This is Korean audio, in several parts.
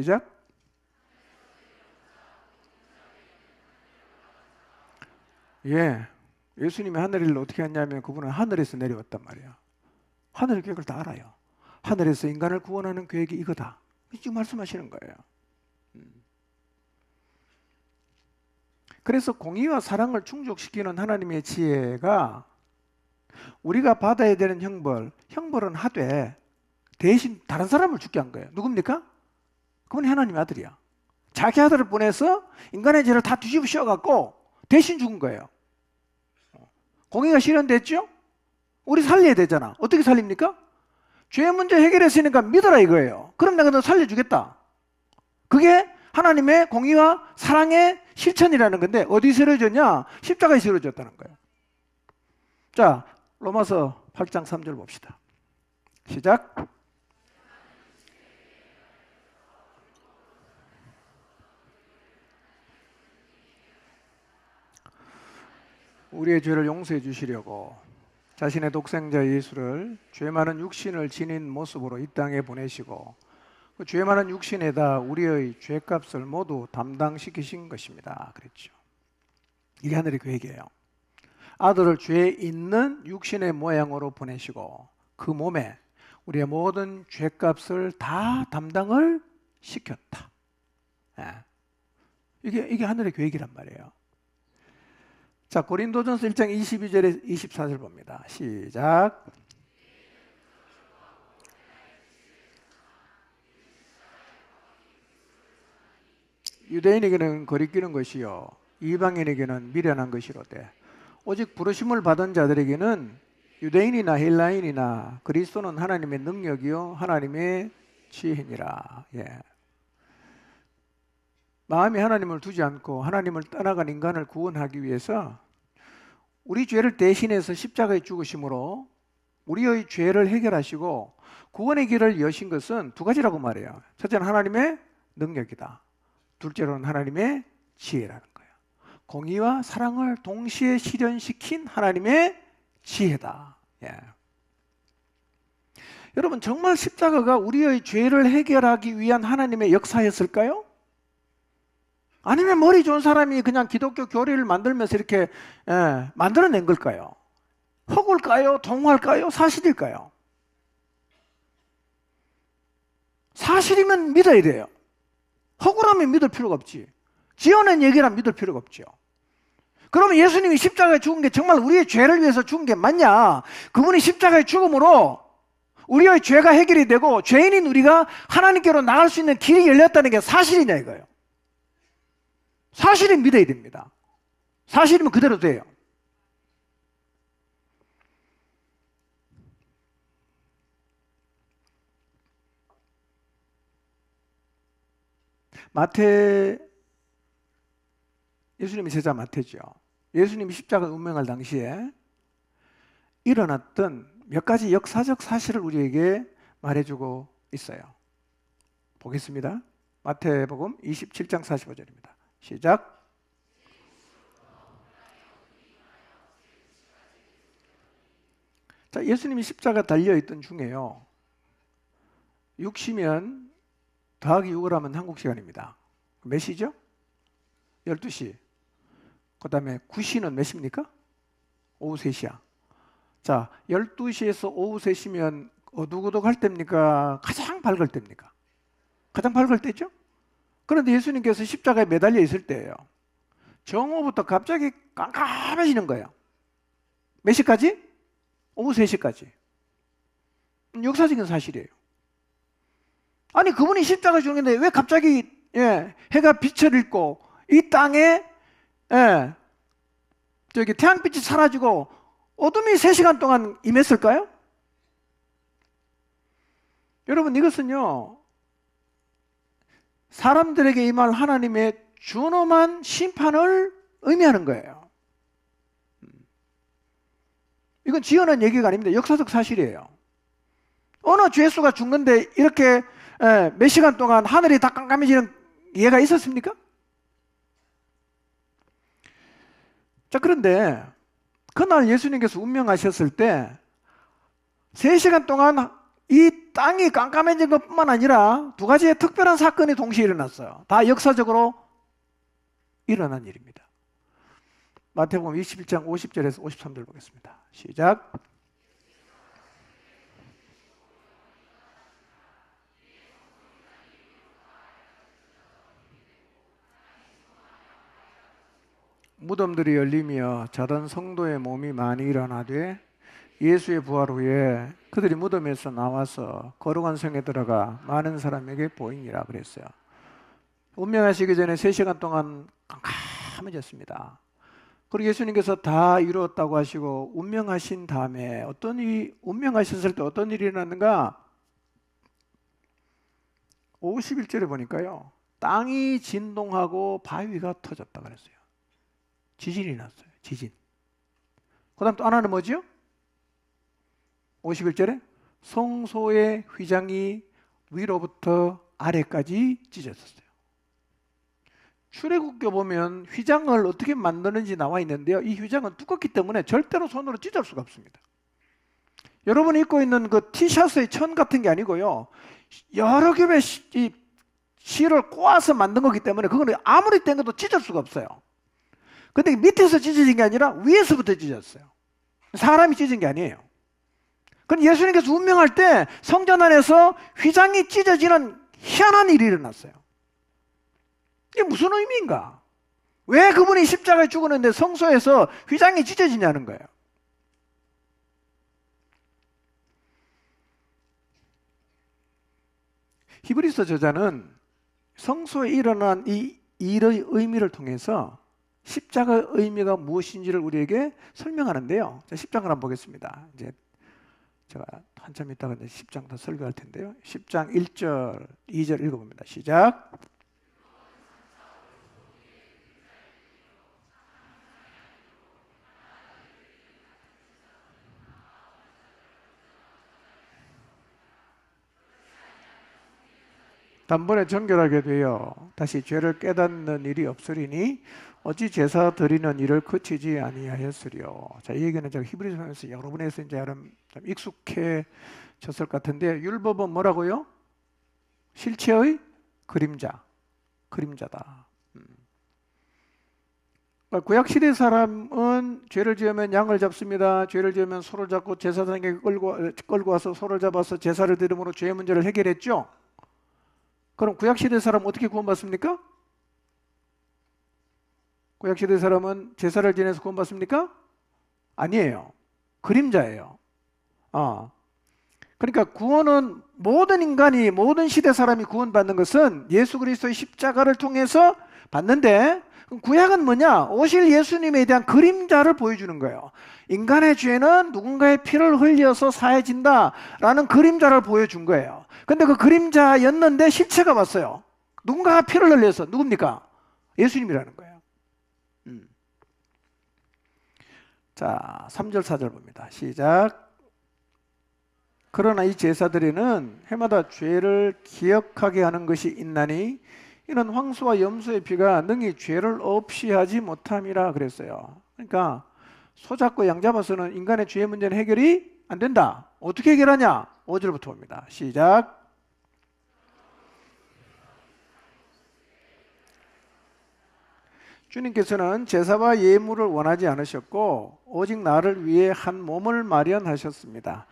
시작. 예, 예수님이 하늘을 어떻게 했냐면 그분은 하늘에서 내려왔단 말이에요. 하늘의 계획을 다 알아요. 하늘에서 인간을 구원하는 계획이 이거다. 지금 말씀하시는 거예요. 그래서 공의와 사랑을 충족시키는 하나님의 지혜가 우리가 받아야 되는 형벌은 하되 대신 다른 사람을 죽게 한 거예요. 누굽니까? 그분이 하나님의 아들이야. 자기 아들을 보내서 인간의 죄를 다 뒤집어 씌워갖고 대신 죽은 거예요. 공의가 실현됐죠? 우리 살려야 되잖아. 어떻게 살립니까? 죄 문제 해결했으니까 믿어라 이거예요. 그럼 내가 너 살려주겠다. 그게 하나님의 공의와 사랑의 실천이라는 건데 어디서 이루어졌냐? 십자가에서 이루어졌다는 거예요. 자, 로마서 8장 3절 봅시다. 시작. 우리의 죄를 용서해 주시려고 자신의 독생자 예수를 죄 많은 육신을 지닌 모습으로 이 땅에 보내시고 그 죄 많은 육신에다 우리의 죄값을 모두 담당시키신 것입니다. 그랬죠. 이게 하늘의 계획이에요. 아들을 죄 있는 육신의 모양으로 보내시고 그 몸에 우리의 모든 죄값을 다 담당을 시켰다. 예. 이게 하늘의 계획이란 말이에요. 자, 고린도전서 1장 22절에 24절 봅니다. 시작. 유대인에게는 거리끼는 것이요 이방인에게는 미련한 것이로되 오직 부르심을 받은 자들에게는 유대인이나 헬라인이나 그리스도는 하나님의 능력이요 하나님의 지혜니라. 예. 마음이 하나님을 두지 않고 하나님을 떠나간 인간을 구원하기 위해서 우리 죄를 대신해서 십자가에 죽으심으로 우리의 죄를 해결하시고 구원의 길을 여신 것은 두 가지라고 말해요. 첫째는 하나님의 능력이다. 둘째로는 하나님의 지혜라는 거예요. 공의와 사랑을 동시에 실현시킨 하나님의 지혜다. 예. 여러분, 정말 십자가가 우리의 죄를 해결하기 위한 하나님의 역사였을까요? 아니면 머리 좋은 사람이 그냥 기독교 교리를 만들면서 이렇게 만들어낸 걸까요? 허구일까요? 동화일까요? 사실일까요? 사실이면 믿어야 돼요. 허구라면 믿을 필요가 없지. 지어낸 얘기라면 믿을 필요가 없죠. 그러면 예수님이 십자가에 죽은 게 정말 우리의 죄를 위해서 죽은 게 맞냐? 그분이 십자가에 죽음으로 우리의 죄가 해결이 되고 죄인인 우리가 하나님께로 나갈 수 있는 길이 열렸다는 게 사실이냐 이거예요. 사실은 믿어야 됩니다. 사실이면 그대로 돼요. 예수님이 제자 마태죠. 예수님이 십자가 운명할 당시에 일어났던 몇 가지 역사적 사실을 우리에게 말해주고 있어요. 보겠습니다. 마태복음 27장 45절입니다. 시작. 자, 예수님이 십자가 달려있던 중에요. 6시면 더하기 6을 하면 한국 시간입니다. 몇 시죠? 12시. 그 다음에 9시는 몇 시입니까? 오후 3시야. 자, 12시에서 오후 3시면 어둑어둑할 때입니까? 가장 밝을 때입니까? 가장 밝을 때죠? 그런데 예수님께서 십자가에 매달려 있을 때예요. 정오부터 갑자기 깜깜해지는 거예요. 몇 시까지? 오후 3시까지. 역사적인 사실이에요. 아니, 그분이 십자가 죽는데 왜 갑자기 해가 빛을 잃고 이 땅에 저기 태양빛이 사라지고 어둠이 3시간 동안 임했을까요? 여러분, 이것은요 사람들에게 임할 하나님의 준엄한 심판을 의미하는 거예요. 이건 지어낸 얘기가 아닙니다. 역사적 사실이에요. 어느 죄수가 죽는데 이렇게 몇 시간 동안 하늘이 다 깜깜해지는 예가 있었습니까? 자, 그런데 그날 예수님께서 운명하셨을 때 3시간 동안 이 땅이 깜깜해진 것뿐만 아니라 두 가지의 특별한 사건이 동시에 일어났어요. 다 역사적으로 일어난 일입니다. 마태복음 21장 50절에서 53절 보겠습니다. 시작. 무덤들이 열리며 자던 성도의 몸이 많이 일어나되 예수의 부활 후에 그들이 무덤에서 나와서 거룩한 성에 들어가 많은 사람에게 보이니라 그랬어요. 운명하시기 전에 3시간 동안 깜깜해졌습니다. 그리고 예수님께서 다 이루었다고 하시고 운명하신 다음에 운명하셨을 때 어떤 일이 일어났는가? 51절에 보니까요, 땅이 진동하고 바위가 터졌다 그랬어요. 지진이 났어요. 지진. 그 다음 또 하나는 뭐죠? 51절에 성소의 휘장이 위로부터 아래까지 찢어졌어요. 출애굽기 보면 휘장을 어떻게 만드는지 나와 있는데요, 이 휘장은 두껍기 때문에 절대로 손으로 찢을 수가 없습니다. 여러분이 입고 있는 그 티셔츠의 천 같은 게 아니고요, 여러 겹의 실을 꼬아서 만든 거기 때문에 그거는 아무리 땡겨도 찢을 수가 없어요. 근데 밑에서 찢어진 게 아니라 위에서부터 찢어졌어요. 사람이 찢은 게 아니에요. 그럼 예수님께서 운명할 때 성전 안에서 휘장이 찢어지는 희한한 일이 일어났어요. 이게 무슨 의미인가? 왜 그분이 십자가에 죽었는데 성소에서 휘장이 찢어지냐는 거예요. 히브리서 저자는 성소에 일어난 이 일의 의미를 통해서 십자가의 의미가 무엇인지를 우리에게 설명하는데요. 자, 10장을 한번 보겠습니다. 이제 제가 한참 있다가 이제 10장 더 설교할 텐데요. 10장 1절, 2절 읽어봅니다. 시작. 단번에 정결하게 되어 다시 죄를 깨닫는 일이 없으리니 어찌 제사 드리는 일을 그치지 아니하였으리요. 자, 이 얘기는 제가 히브리서에서 여러 번에서 이제 좀 익숙해졌을 것 같은데, 율법은 뭐라고요? 실체의 그림자다. 구약 시대 사람은 죄를 지으면 양을 잡습니다. 죄를 지으면 소를 잡고 제사장에게 끌고 와서 소를 잡아서 제사를 드림으로 죄의 문제를 해결했죠. 그럼 구약시대 사람은 어떻게 구원받습니까? 구약시대 사람은 제사를 지내서 구원받습니까? 아니에요. 그림자예요. 그러니까 구원은 모든 인간이, 모든 시대 사람이 구원받는 것은 예수 그리스도의 십자가를 통해서 받는데, 구약은 뭐냐? 오실 예수님에 대한 그림자를 보여주는 거예요. 인간의 죄는 누군가의 피를 흘려서 사해진다라는 그림자를 보여준 거예요. 근데 그 그림자였는데 실체가 왔어요. 누군가가 피를 흘려서. 누굽니까? 예수님이라는 거예요. 자, 3절 4절 봅니다. 시작. 그러나 이 제사드리는 해마다 죄를 기억하게 하는 것이 있나니 이는 황소와 염소의 피가 능히 죄를 없이 하지 못함이라 그랬어요. 그러니까 소 잡고 양 잡아서는 인간의 죄의 문제는 해결이 안 된다. 어떻게 해결하냐? 5절부터 봅니다. 시작. 주님께서는 제사와 예물을 원하지 않으셨고 오직 나를 위해 한 몸을 마련하셨습니다.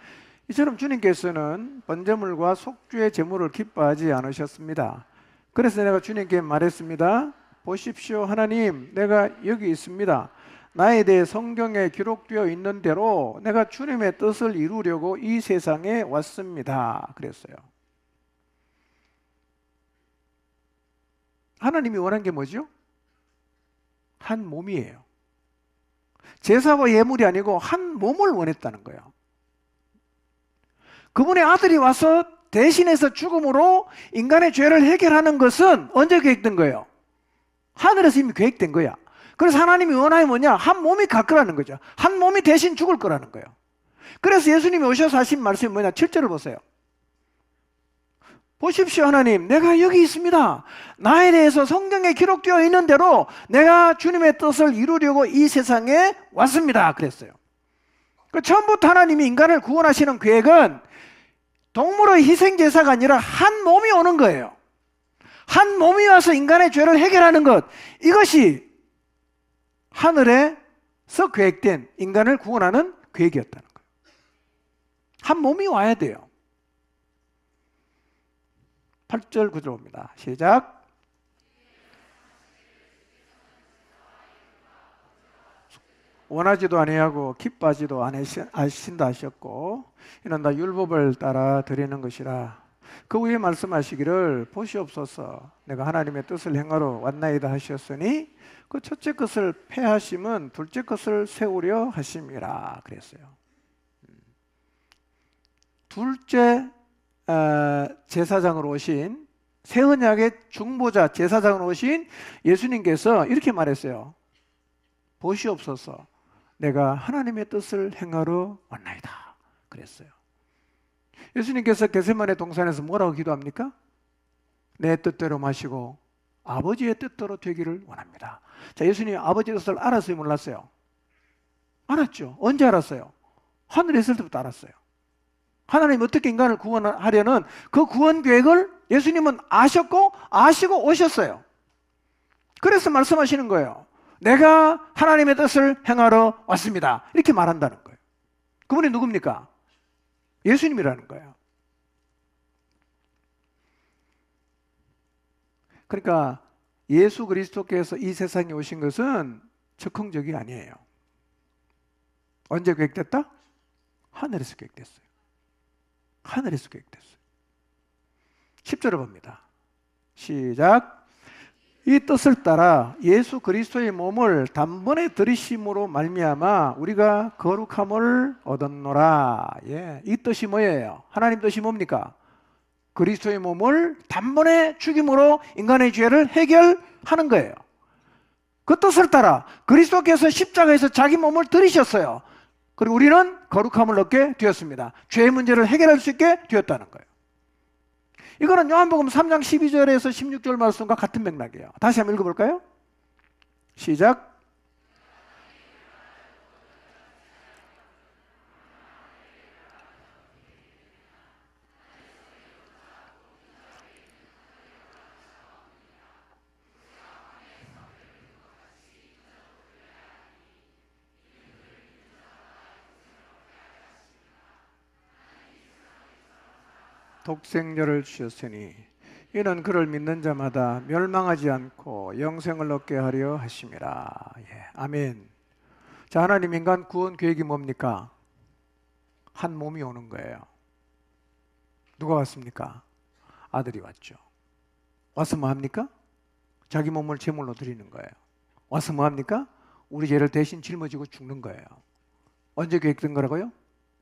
이처럼 주님께서는 번제물과 속죄의 제물을 기뻐하지 않으셨습니다. 그래서 내가 주님께 말했습니다. 보십시오, 하나님, 내가 여기 있습니다. 나에 대해 성경에 기록되어 있는 대로 내가 주님의 뜻을 이루려고 이 세상에 왔습니다. 그랬어요. 하나님이 원한 게 뭐죠? 한 몸이에요. 제사와 예물이 아니고 한 몸을 원했다는 거예요. 그분의 아들이 와서 대신해서 죽음으로 인간의 죄를 해결하는 것은 언제 계획된 거예요? 하늘에서 이미 계획된 거야. 그래서 하나님이 원하는 게 뭐냐? 한 몸이 갈 거라는 거죠. 한 몸이 대신 죽을 거라는 거예요. 그래서 예수님이 오셔서 하신 말씀이 뭐냐? 7절을 보세요. 보십시오, 하나님, 내가 여기 있습니다. 나에 대해서 성경에 기록되어 있는 대로 내가 주님의 뜻을 이루려고 이 세상에 왔습니다. 그랬어요. 처음부터 하나님이 인간을 구원하시는 계획은 동물의 희생제사가 아니라 한 몸이 오는 거예요. 한 몸이 와서 인간의 죄를 해결하는 것, 이것이 하늘에서 계획된 인간을 구원하는 계획이었다는 거예요. 한 몸이 와야 돼요. 8절 9절 봅니다. 시작. 원하지도 아니하고 기뻐하지도 않으신다 하셨고, 이는 다 율법을 따라 드리는 것이라. 그 후에 말씀하시기를 보시옵소서 내가 하나님의 뜻을 행하러 왔나이다 하셨으니 그 첫째 것을 폐하심은 둘째 것을 세우려 하심이라 그랬어요. 둘째 제사장으로 오신, 새 언약의 중보자 제사장으로 오신 예수님께서 이렇게 말했어요. 보시옵소서 내가 하나님의 뜻을 행하러 왔나이다 그랬어요. 예수님께서 겟세마네 동산에서 뭐라고 기도합니까? 내 뜻대로 마시고 아버지의 뜻대로 되기를 원합니다. 자, 예수님이 아버지의 뜻을 알았어요, 몰랐어요? 알았죠. 언제 알았어요? 하늘에 있을 때부터 알았어요. 하나님이 어떻게 인간을 구원하려는 그 구원 계획을 예수님은 아시고 오셨어요. 그래서 말씀하시는 거예요. 내가 하나님의 뜻을 행하러 왔습니다. 이렇게 말한다는 거예요. 그분이 누굽니까? 예수님이라는 거예요. 그러니까 예수 그리스도께서 이 세상에 오신 것은 즉흥적이 아니에요. 언제 계획됐다? 하늘에서 계획됐어요. 하늘에서 계획됐어요. 10절을 봅니다. 시작. 이 뜻을 따라 예수 그리스도의 몸을 단번에 들이심으로 말미암아 우리가 거룩함을 얻었노라. 예, 이 뜻이 뭐예요? 하나님 뜻이 뭡니까? 그리스도의 몸을 단번에 죽임으로 인간의 죄를 해결하는 거예요. 그 뜻을 따라 그리스도께서 십자가에서 자기 몸을 들이셨어요. 그리고 우리는 거룩함을 얻게 되었습니다. 죄의 문제를 해결할 수 있게 되었다는 거예요. 이거는 요한복음 3장 12절에서 16절 말씀과 같은 맥락이에요. 다시 한번 읽어볼까요? 시작. 독생자를 주셨으니 이는 그를 믿는 자마다 멸망하지 않고 영생을 얻게 하려 하심이라. 예, 아멘. 자, 하나님 인간 구원 계획이 뭡니까? 한 몸이 오는 거예요. 누가 왔습니까? 아들이 왔죠. 와서 뭐 합니까? 자기 몸을 제물로 드리는 거예요. 와서 뭐 합니까? 우리 죄를 대신 짊어지고 죽는 거예요. 언제 계획된 거라고요?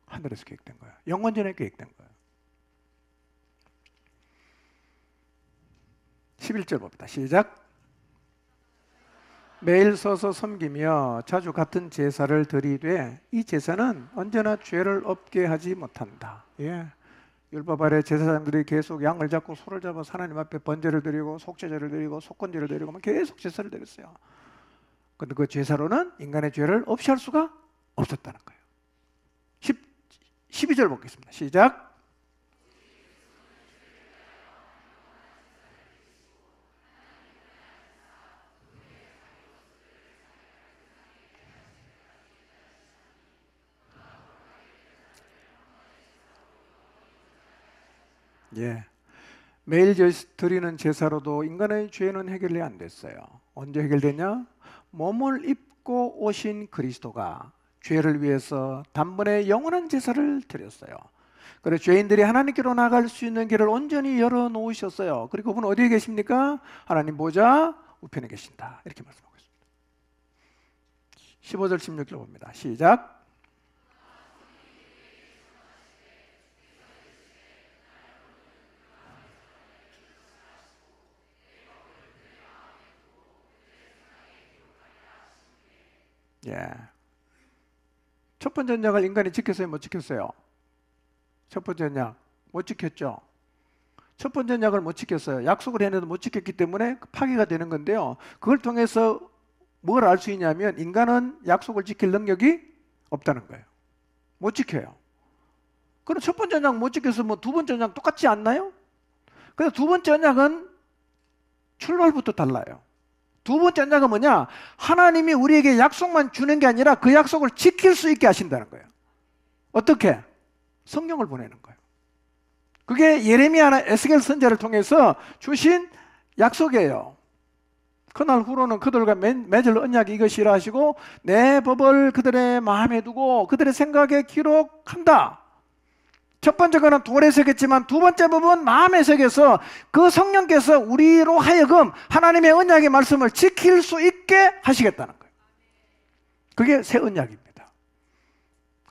하늘에서 계획된 거예요. 영원 전에 계획된 거예요. 11절 봅니다. 시작. 매일 서서 섬기며 자주 같은 제사를 드리되 이 제사는 언제나 죄를 없게 하지 못한다. 예. 율법 아래 제사장들이 계속 양을 잡고 소를 잡아서 하나님 앞에 번제를 드리고 속죄제를 드리고 속건제를 드리고 계속 제사를 드렸어요. 그런데 그 제사로는 인간의 죄를 없이 할 수가 없었다는 거예요. 12절 보겠습니다. 시작. 예. 매일 드리는 제사로도 인간의 죄는 해결이 안 됐어요. 언제 해결되냐? 몸을 입고 오신 그리스도가 죄를 위해서 단번에 영원한 제사를 드렸어요. 그래서 죄인들이 하나님께로 나갈 수 있는 길을 온전히 열어놓으셨어요. 그리고 그분 어디에 계십니까? 하나님 보좌 우편에 계신다. 이렇게 말씀하고 있습니다. 15절 16절 봅니다. 시작. 예. 첫 번째 언약을 인간이 지켰어요? 못 지켰어요? 첫 번째 언약 못 지켰죠? 첫 번째 언약을 못 지켰어요. 약속을 했는데 못 지켰기 때문에 파기가 되는 건데요. 그걸 통해서 뭘 알 수 있냐면 인간은 약속을 지킬 능력이 없다는 거예요. 못 지켜요. 그럼 첫 번째 언약 못 지켜서 뭐 두 번째 언약 똑같지 않나요? 그래서 두 번째 언약은 출발부터 달라요. 두 번째 언약은 뭐냐? 하나님이 우리에게 약속만 주는 게 아니라 그 약속을 지킬 수 있게 하신다는 거예요. 어떻게? 성령을 보내는 거예요. 그게 예레미야나 에스겔 선지자를 통해서 주신 약속이에요. 그날 후로는 그들과 맺을 언약이 이것이라 하시고 내 법을 그들의 마음에 두고 그들의 생각에 기록한다. 첫 번째 거는 돌에 새겼지만 두 번째 법은 마음에 새겨서 그 성령께서 우리로 하여금 하나님의 언약의 말씀을 지킬 수 있게 하시겠다는 거예요. 그게 새 언약입니다.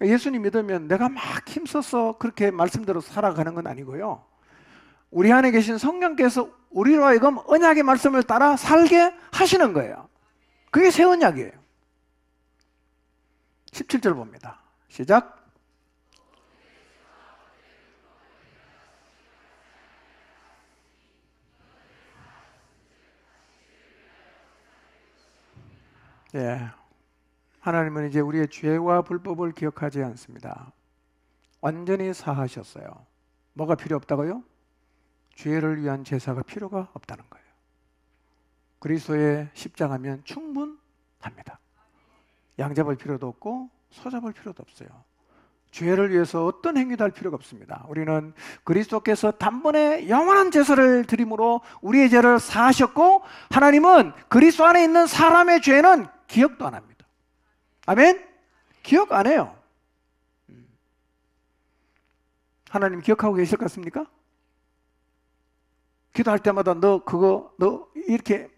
예수님 믿으면 내가 막 힘써서 그렇게 말씀대로 살아가는 건 아니고요. 우리 안에 계신 성령께서 우리로 하여금 언약의 말씀을 따라 살게 하시는 거예요. 그게 새 언약이에요. 17절 봅니다. 시작. 예. 하나님은 이제 우리의 죄와 불법을 기억하지 않습니다. 완전히 사하셨어요. 뭐가 필요 없다고요? 죄를 위한 제사가 필요가 없다는 거예요. 그리스도의 십자가면 충분합니다. 양 잡을 필요도 없고 소 잡을 필요도 없어요. 죄를 위해서 어떤 행위도 할 필요가 없습니다. 우리는 그리스도께서 단번에 영원한 제사를 드림으로 우리의 죄를 사하셨고 하나님은 그리스도 안에 있는 사람의 죄는 기억도 안 합니다. 아멘? 기억 안 해요. 하나님 기억하고 계실 것 같습니까? 기도할 때마다 너 이렇게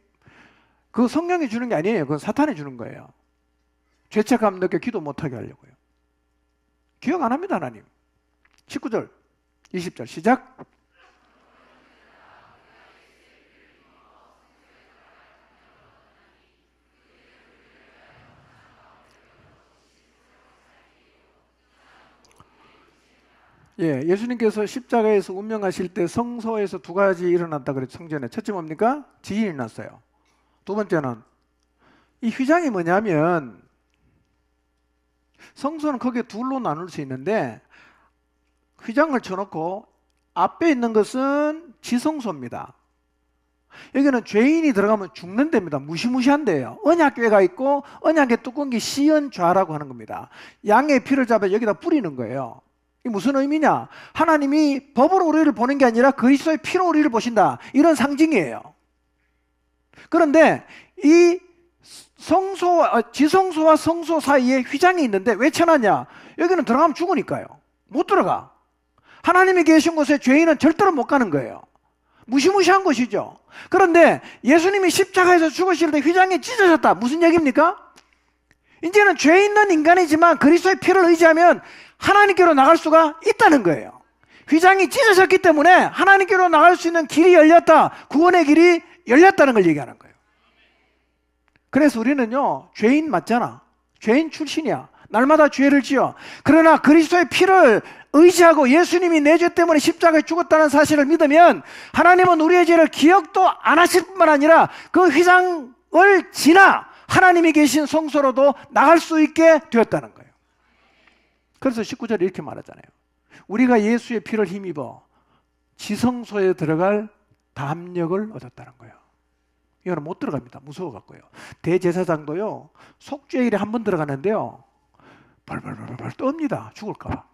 그거 성령이 주는 게 아니에요. 그건 사탄이 주는 거예요. 죄책감 느껴 기도 못하게 하려고요. 기억 안 합니다, 하나님. 19절, 20절 시작. 예, 예수님께서 십자가에서 운명하실 때 성소에서 두 가지 일어났다 그랬죠. 성전에. 첫째 뭡니까? 지진이 났어요. 두 번째는 이 휘장이 뭐냐면 성소는 크게 둘로 나눌 수 있는데 휘장을 쳐놓고 앞에 있는 것은 지성소입니다. 여기는 죄인이 들어가면 죽는 데입니다. 무시무시한 데예요. 언약궤가 있고 언약의 뚜껑이 시연좌라고 하는 겁니다. 양의 피를 잡아 여기다 뿌리는 거예요. 이 무슨 의미냐? 하나님이 법으로 우리를 보는 게 아니라 그리스도의 피로 우리를 보신다. 이런 상징이에요. 그런데 이 지성소와 성소 사이에 휘장이 있는데 왜 쳐놨냐? 여기는 들어가면 죽으니까요. 못 들어가. 하나님이 계신 곳에 죄인은 절대로 못 가는 거예요. 무시무시한 것이죠. 그런데 예수님이 십자가에서 죽으실 때 휘장이 찢어졌다. 무슨 얘기입니까? 이제는 죄 있는 인간이지만 그리스도의 피를 의지하면 하나님께로 나갈 수가 있다는 거예요. 휘장이 찢어졌기 때문에 하나님께로 나갈 수 있는 길이 열렸다. 구원의 길이 열렸다는 걸 얘기하는 거예요. 그래서 우리는요, 죄인 맞잖아. 죄인 출신이야. 날마다 죄를 지어. 그러나 그리스도의 피를 의지하고 예수님이 내 죄 때문에 십자가에 죽었다는 사실을 믿으면 하나님은 우리의 죄를 기억도 안 하실 뿐만 아니라 그 휘장을 지나 하나님이 계신 성소로도 나갈 수 있게 되었다는 거예요. 그래서 19절에 이렇게 말하잖아요. 우리가 예수의 피를 힘입어 지성소에 들어갈 담력을 얻었다는 거예요. 이거는 못 들어갑니다. 무서워갖고요. 대제사장도요, 속죄일에 한 번 들어가는데요, 벌벌벌벌 떱니다. 죽을까봐.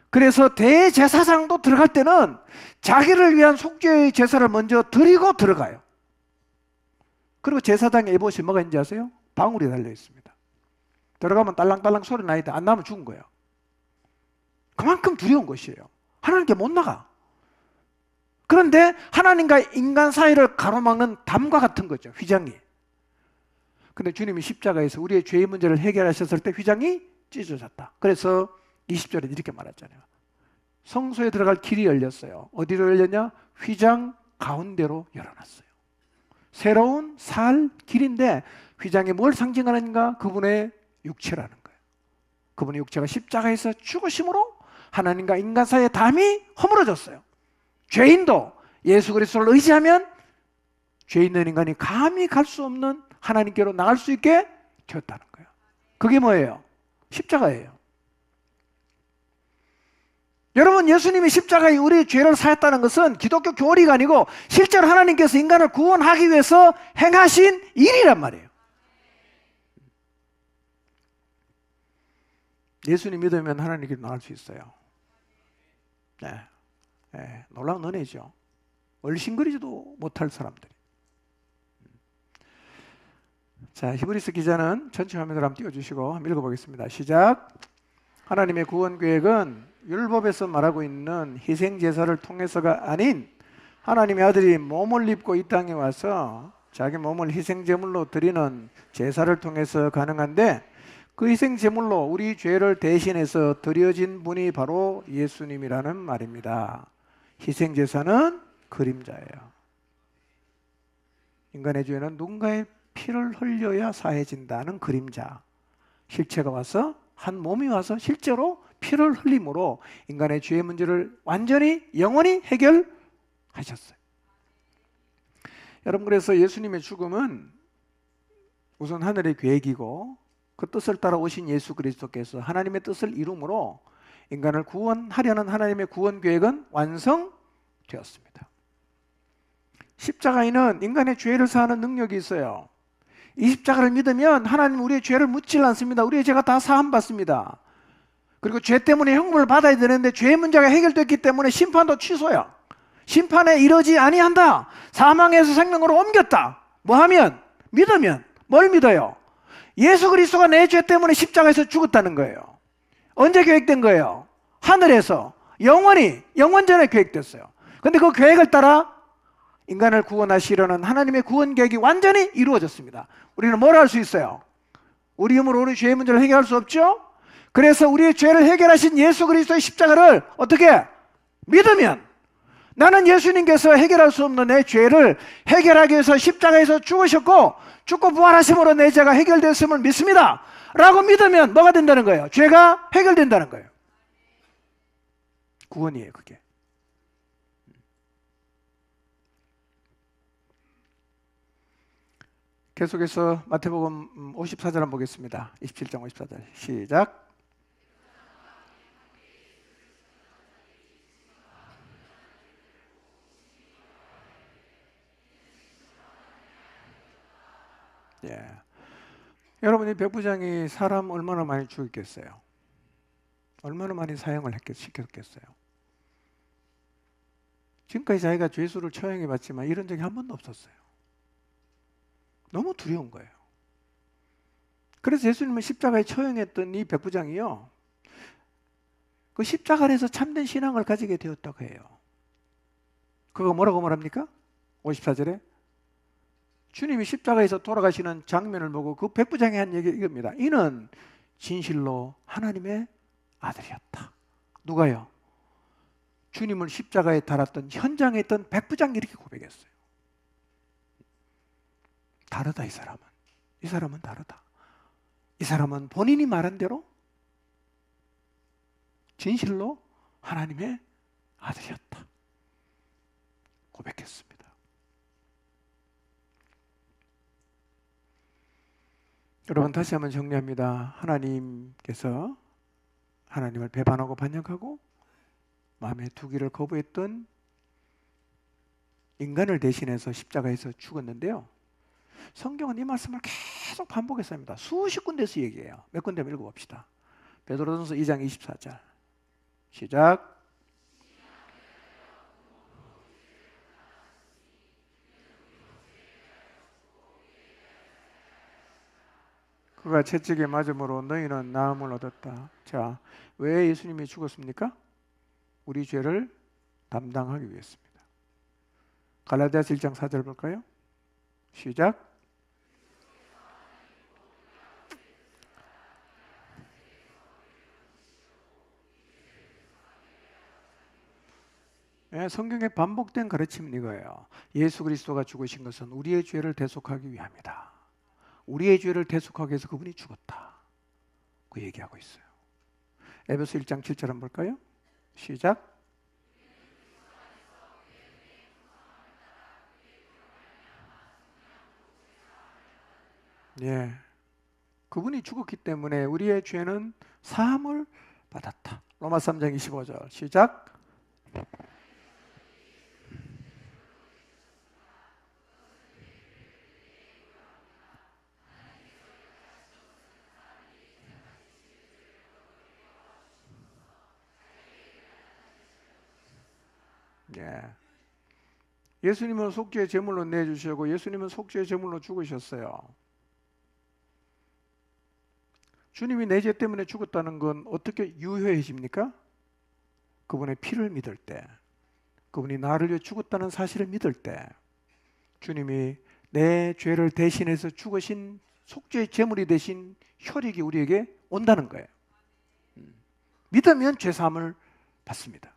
그래서 대제사장도 들어갈 때는 자기를 위한 속죄의 제사를 먼저 드리고 들어가요. 그리고 제사장의 에봇이 뭐가 있는지 아세요? 방울이 달려 있습니다. 들어가면 딸랑딸랑 소리 나는데 안 나면 죽은 거예요. 그만큼 두려운 것이에요. 하나님께 못 나가. 그런데 하나님과 인간 사이를 가로막는 담과 같은 거죠. 휘장이. 근데 주님이 십자가에서 우리의 죄의 문제를 해결하셨을 때 휘장이 찢어졌다. 그래서 20절에 이렇게 말했잖아요. 성소에 들어갈 길이 열렸어요. 어디로 열렸냐? 휘장 가운데로 열어놨어요. 새로운 살 길인데 휘장이 뭘 상징하는가? 그분의 육체라는 거예요. 그분의 육체가 십자가에서 죽으심으로 하나님과 인간 사이의 담이 허물어졌어요. 죄인도 예수 그리스도를 의지하면 죄 있는 인간이 감히 갈 수 없는 하나님께로 나갈 수 있게 되었다는 거예요. 그게 뭐예요? 십자가예요. 여러분, 예수님이 십자가에 우리의 죄를 사했다는 것은 기독교 교리가 아니고 실제로 하나님께서 인간을 구원하기 위해서 행하신 일이란 말이에요. 예수님 믿으면 하나님께 나갈 수 있어요. 네. 네. 놀라운 은혜죠. 얼씬거리지도 못할 사람들이. 자, 히브리서 기자는 전체 화면을 한번 띄워주시고 한번 읽어보겠습니다. 시작. 하나님의 구원 계획은 율법에서 말하고 있는 희생 제사를 통해서가 아닌 하나님의 아들이 몸을 입고 이 땅에 와서 자기 몸을 희생 제물로 드리는 제사를 통해서 가능한데, 그 희생 제물로 우리 죄를 대신해서 드려진 분이 바로 예수님이라는 말입니다. 희생 제사는 그림자예요. 인간의 죄는 누군가의 피를 흘려야 사해진다는 그림자. 실체가 와서, 한 몸이 와서 실제로 피를 흘림으로 인간의 죄의 문제를 완전히 영원히 해결하셨어요. 여러분, 그래서 예수님의 죽음은 우선 하늘의 계획이고, 그 뜻을 따라 오신 예수 그리스도께서 하나님의 뜻을 이룸으로 인간을 구원하려는 하나님의 구원 계획은 완성되었습니다. 십자가에는 인간의 죄를 사하는 능력이 있어요. 이 십자가를 믿으면 하나님 우리의 죄를 묻질 않습니다. 우리의 죄가 다 사함받습니다. 그리고 죄 때문에 형벌을 받아야 되는데 죄의 문제가 해결됐기 때문에 심판도 취소야. 심판에 이르지 아니한다. 사망에서 생명으로 옮겼다. 뭐 하면? 믿으면. 뭘 믿어요? 예수 그리스도가 내 죄 때문에 십자가에서 죽었다는 거예요. 언제 계획된 거예요? 하늘에서 영원히, 영원전에 계획됐어요. 근데 그 계획을 따라 인간을 구원하시려는 하나님의 구원 계획이 완전히 이루어졌습니다. 우리는 뭘 할 수 있어요? 우리 힘으로 우리 죄의 문제를 해결할 수 없죠? 그래서 우리의 죄를 해결하신 예수 그리스도의 십자가를 어떻게? 믿으면, 나는 예수님께서 해결할 수 없는 내 죄를 해결하기 위해서 십자가에서 죽으셨고 죽고 부활하심으로 내 죄가 해결됐음을 믿습니다 라고 믿으면 뭐가 된다는 거예요? 죄가 해결된다는 거예요. 구원이에요, 그게. 계속해서 마태복음 54절 한번 보겠습니다. 27장 54절 시작. 예. 여러분이 백부장이 사람 얼마나 많이 죽였겠어요? 얼마나 많이 사형을 시켰겠어요? 지금까지 자기가 죄수를 처형해 봤지만 이런 적이 한 번도 없었어요. 너무 두려운 거예요. 그래서 예수님은 십자가에 처형했던 이 백부장이요, 그 십자가에서 참된 신앙을 가지게 되었다고 해요. 그거 뭐라고 말합니까? 54절에 주님이 십자가에서 돌아가시는 장면을 보고 그 백부장이 한 얘기 이겁니다. 이는 진실로 하나님의 아들이었다. 누가요? 주님을 십자가에 달았던 현장에 있던 백부장이 이렇게 고백했어요. 다르다, 이 사람은. 이 사람은 다르다. 이 사람은 본인이 말한 대로 진실로 하나님의 아들이었다 고백했습니다. 여러분, 다시 한번 정리합니다. 하나님께서 하나님을 배반하고 반역하고 마음에 두기를 거부했던 인간을 대신해서 십자가에서 죽었는데요, 성경은 이 말씀을 계속 반복했습니다. 수십 군데서 얘기해요. 몇 군데 읽어봅시다. 베드로전서 2장 24절 시작. 그가 채찍에 맞음으로 너희는 나음을 얻었다. 자, 왜 예수님이 죽었습니까? 우리 죄를 담당하기 위해서입니다. 갈라디아서 1장 4절 볼까요? 시작. 네, 성경에 반복된 가르침은 이거예요. 예수 그리스도가 죽으신 것은 우리의 죄를 대속하기 위함이다. 우리의 죄를 대속하기 위해서 그분이 죽었다. 그 얘기하고 있어요. 에베소 1장 7절 한번 볼까요? 시작. 예, 그분이 죽었기 때문에 우리의 죄는 사함을 받았다. 로마 3장 25절 시작. 예. 예수님은 속죄의 제물로 내주시고 예수님은 속죄의 제물로 죽으셨어요. 주님이 내 죄 때문에 죽었다는 건 어떻게 유효해집니까? 그분의 피를 믿을 때, 그분이 나를 위해 죽었다는 사실을 믿을 때, 주님이 내 죄를 대신해서 죽으신 속죄의 제물이 되신 혈육이 우리에게 온다는 거예요. 믿으면 죄사함을 받습니다.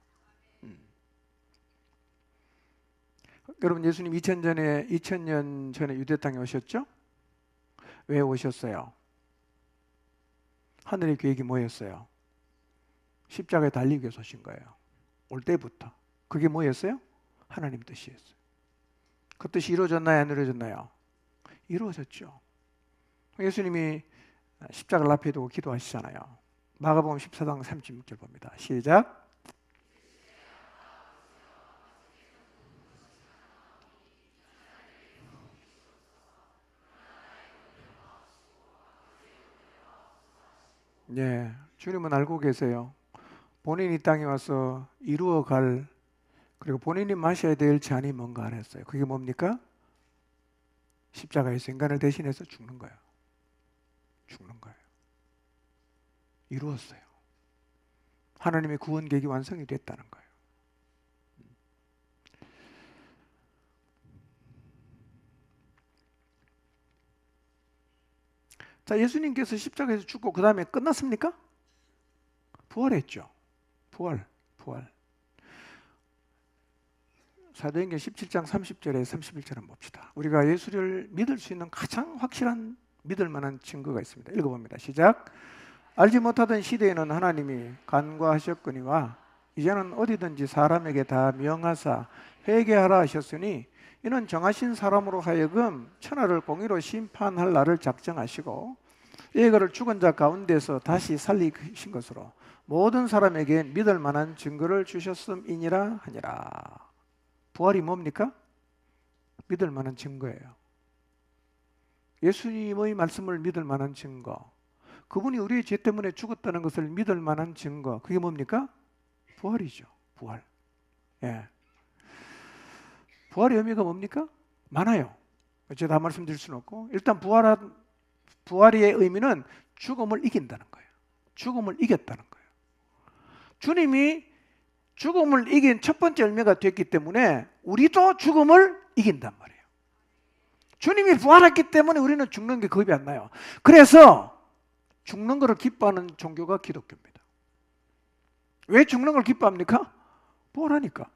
여러분, 예수님 2000년 전에 유대 땅에 오셨죠? 왜 오셨어요? 하늘의 계획이 뭐였어요? 십자가에 달리기 위해서 오신 거예요. 올 때부터. 그게 뭐였어요? 하나님 뜻이었어요. 그 뜻이 이루어졌나요? 안 이루어졌나요? 이루어졌죠. 예수님이 십자가를 앞에 두고 기도하시잖아요. 마가복음 14장 36절 봅니다. 시작. 네, 주님은 알고 계세요. 본인이 땅에 와서 이루어갈, 그리고 본인이 마셔야 될 잔이 뭔가 알았어요. 그게 뭡니까? 십자가에서 인간을 대신해서 죽는 거예요. 죽는 거예요. 이루었어요. 하나님의 구원 계획이 완성이 됐다는 거예요. 자, 예수님께서 십자가에서 죽고 그 다음에 끝났습니까? 부활했죠. 부활. 사도행전 17장 30절에 31절을 봅시다. 우리가 예수를 믿을 수 있는 가장 확실한 믿을 만한 증거가 있습니다. 읽어봅니다. 시작. 알지 못하던 시대에는 하나님이 간과하셨거니와 이제는 어디든지 사람에게 다 명하사 회개하라 하셨으니 이는 정하신 사람으로 하여금 천하를 공의로 심판할 날을 작정하시고 이에 그를 죽은 자 가운데서 다시 살리신 것으로 모든 사람에게 믿을 만한 증거를 주셨음이니라 하니라. 부활이 뭡니까? 믿을 만한 증거예요. 예수님의 말씀을 믿을 만한 증거, 그분이 우리의 죄 때문에 죽었다는 것을 믿을 만한 증거, 그게 뭡니까? 부활이죠. 부활. 예. 부활의 의미가 뭡니까? 많아요. 제가 다 말씀드릴 수는 없고, 일단 부활의 의미는 죽음을 이긴다는 거예요. 죽음을 이겼다는 거예요. 주님이 죽음을 이긴 첫 번째 열매가 됐기 때문에 우리도 죽음을 이긴단 말이에요. 주님이 부활했기 때문에 우리는 죽는 게 겁이 안 나요. 그래서 죽는 것을 기뻐하는 종교가 기독교입니다. 왜 죽는 걸 기뻐합니까? 부활하니까.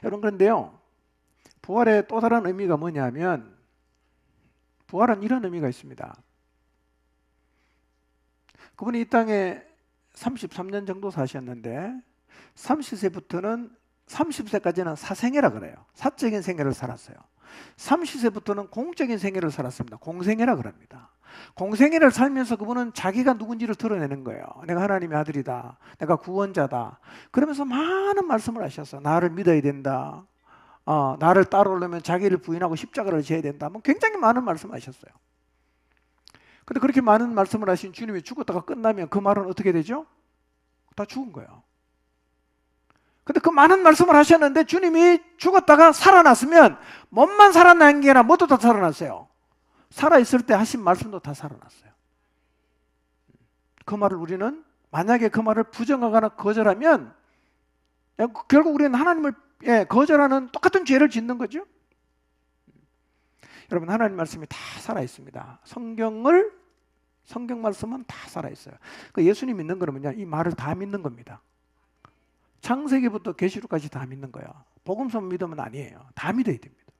여러분, 그런데요, 부활의 또 다른 의미가 뭐냐면, 부활은 이런 의미가 있습니다. 그분이 이 땅에 33년 정도 사셨는데 30세까지는 사생애라 그래요. 사적인 생애를 살았어요. 30세부터는 공적인 생애를 살았습니다. 공생애라 그럽니다. 공생애를 살면서 그분은 자기가 누군지를 드러내는 거예요. 내가 하나님의 아들이다. 내가 구원자다. 그러면서 많은 말씀을 하셨어요. 나를 믿어야 된다. 나를 따르려면 자기를 부인하고 십자가를 져야 된다. 뭐 굉장히 많은 말씀을 하셨어요. 근데 그렇게 많은 말씀을 하신 주님이 죽었다가 끝나면 그 말은 어떻게 되죠? 다 죽은 거예요. 근데 그 많은 말씀을 하셨는데 주님이 죽었다가 살아났으면 몸만 살아난 게 아니라 모두 다 살아났어요. 살아있을 때 하신 말씀도 다 살아났어요. 그 말을 우리는 만약에 그 말을 부정하거나 거절하면 결국 우리는 하나님을 거절하는 똑같은 죄를 짓는 거죠. 여러분, 하나님 말씀이 다 살아있습니다. 성경 말씀은 다 살아있어요. 그 예수님 믿는 거는요, 이 말을 다 믿는 겁니다. 창세기부터 계시록까지 다 믿는 거예요. 복음서만 믿으면 아니에요. 다 믿어야 됩니다.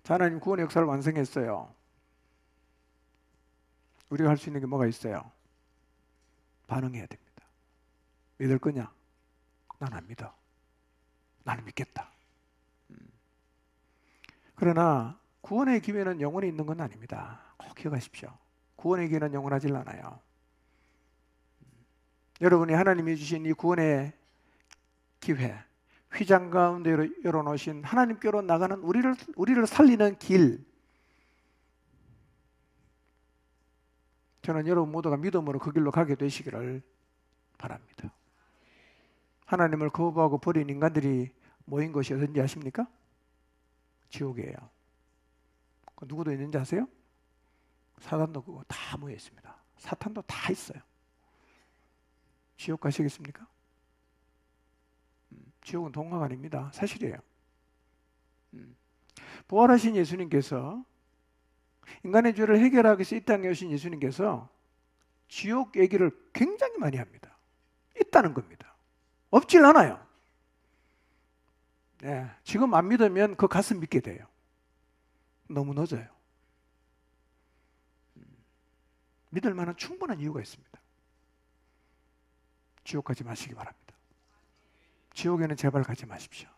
자, 하나님 구원의 역사를 완성했어요. 우리가 할 수 있는 게 뭐가 있어요? 반응해야 됩니다. 믿을 거냐? 난 안 믿어. 나는 믿겠다. 그러나 구원의 기회는 영원히 있는 건 아닙니다. 기억하십시오. 구원의 길은 영원하질 않아요. 여러분이 하나님이 주신 이 구원의 기회, 휘장 가운데 열어놓으신 하나님께로 나가는 우리를 살리는 길, 저는 여러분 모두가 믿음으로 그 길로 가게 되시기를 바랍니다. 하나님을 거부하고 버린 인간들이 모인 것이 어딘지 아십니까? 지옥이에요. 누구도 있는지 아세요? 사탄도 그거 다 모여 있습니다. 사탄도 다 있어요. 지옥 가시겠습니까? 지옥은 동화가 아닙니다. 사실이에요. 부활하신 예수님께서 인간의 죄를 해결하기 위해서 이 땅에 오신 예수님께서 지옥 얘기를 굉장히 많이 합니다. 있다는 겁니다. 없질 않아요. 네, 지금 안 믿으면 그 가슴 믿게 돼요. 너무 늦어요. 믿을 만한 충분한 이유가 있습니다. 지옥 가지 마시기 바랍니다. 지옥에는 제발 가지 마십시오.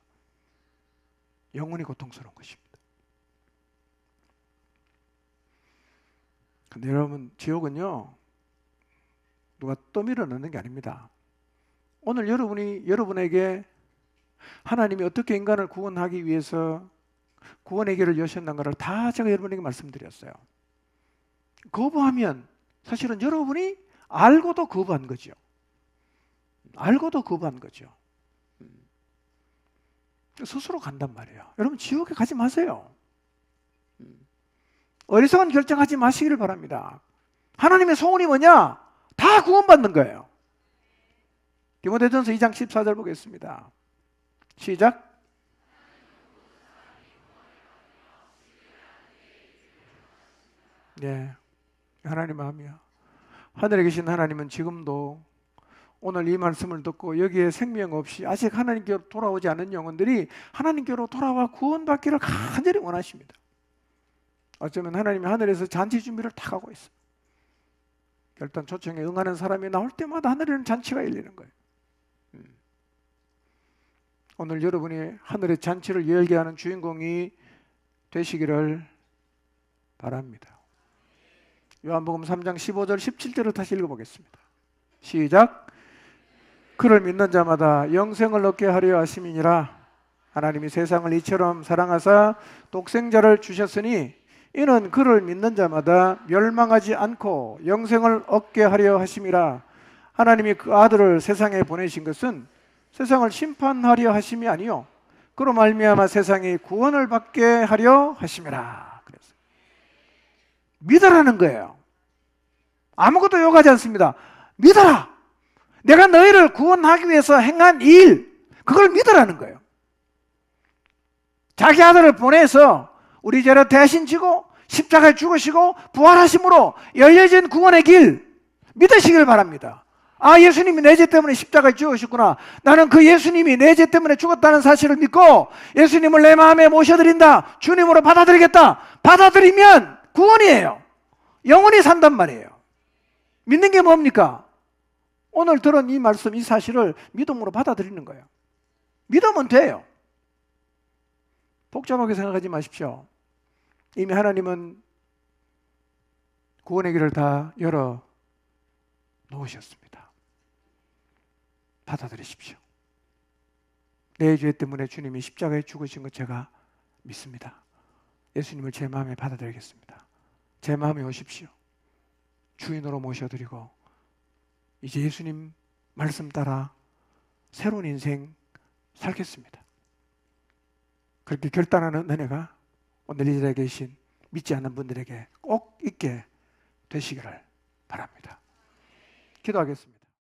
영원히 고통스러운 것입니다. 근데 여러분, 지옥은요, 누가 떠밀어 넣는 게 아닙니다. 오늘 여러분에게 하나님이 어떻게 인간을 구원하기 위해서 구원의 길을 여셨는가를 다 제가 여러분에게 말씀드렸어요. 거부하면 사실은 여러분이 알고도 거부한 거죠. 알고도 거부한 거죠. 스스로 간단 말이에요. 여러분, 지옥에 가지 마세요. 어리석은 결정하지 마시기를 바랍니다. 하나님의 소원이 뭐냐? 다 구원받는 거예요. 디모데전서 2장 14절 보겠습니다. 시작. 네, 하나님 마음이야. 하늘에 계신 하나님은 지금도 오늘 이 말씀을 듣고 여기에 생명 없이 아직 하나님께로 돌아오지 않은 영혼들이 하나님께로 돌아와 구원받기를 간절히 원하십니다. 어쩌면 하나님이 하늘에서 잔치 준비를 다 하고 있어요. 결단 초청에 응하는 사람이 나올 때마다 하늘에는 잔치가 열리는 거예요. 오늘 여러분이 하늘의 잔치를 열게 하는 주인공이 되시기를 바랍니다. 요한복음 3장 15절 17절을 다시 읽어보겠습니다. 시작. 그를 믿는 자마다 영생을 얻게 하려 하심이니라. 하나님이 세상을 이처럼 사랑하사 독생자를 주셨으니 이는 그를 믿는 자마다 멸망하지 않고 영생을 얻게 하려 하심이라. 하나님이 그 아들을 세상에 보내신 것은 세상을 심판하려 하심이 아니요 그로 말미암아 세상이 구원을 받게 하려 하심이라. 그래서 믿으라는 거예요. 아무것도 요구하지 않습니다. 믿어라. 내가 너희를 구원하기 위해서 행한 일, 그걸 믿으라는 거예요. 자기 아들을 보내서 우리 죄를 대신 지고 십자가에 죽으시고 부활하심으로 열려진 구원의 길 믿으시길 바랍니다. 아, 예수님이 내 죄 때문에 십자가에 죽으셨구나. 나는 그 예수님이 내 죄 때문에 죽었다는 사실을 믿고 예수님을 내 마음에 모셔드린다. 주님으로 받아들이겠다. 받아들이면 구원이에요. 영원히 산단 말이에요. 믿는 게 뭡니까? 오늘 들은 이 말씀, 이 사실을 믿음으로 받아들이는 거예요. 믿으면 돼요. 복잡하게 생각하지 마십시오. 이미 하나님은 구원의 길을 다 열어 놓으셨습니다. 받아들이십시오. 내 죄 때문에 주님이 십자가에 죽으신 것 제가 믿습니다. 예수님을 제 마음에 받아들이겠습니다. 제 마음에 오십시오. 주인으로 모셔드리고 이제 예수님 말씀 따라 새로운 인생 살겠습니다. 그렇게 결단하는 은혜가 오늘 이 자리에 계신 믿지 않는 분들에게 꼭 있게 되시기를 바랍니다. 기도하겠습니다.